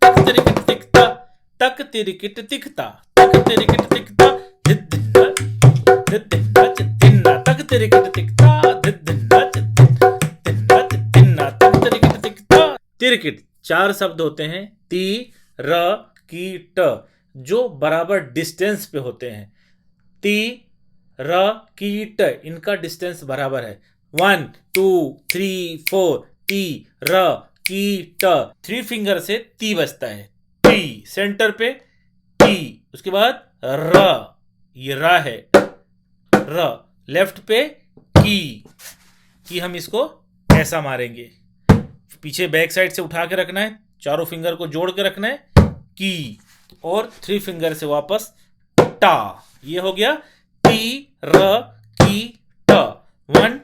तक तिरिकिट तिकता, तक तिरिकिट तिकता, तक तिरिकिट तिकता, धिद्धिन्ना धिद्धिन्ना चिद्धिन्ना, तक तिरिकिट तिकता, धिद्धिन्ना चिद्धिन्ना चिद्धिन्ना, तक तिरिकिट तिकता। तिरिकिट 4 शब्द होते हैं, ती र की ट, जो बराबर डिस्टेंस पे होते हैं। ती र की ट, इनका डिस्टेंस बराबर है। 1 2 3 4, ती र की ट। 3 फिंगर से ती बजता है। ती सेंटर पे, टी उसके बाद र, ये रा है, र लेफ्ट पे की हम इसको ऐसा मारेंगे। पीछे बैक साइड से उठा के रखना है, चारों फिंगर को जोड़ के रखना है, की, और 3 फिंगर से वापस टा। ये हो गया ती र की ट। 1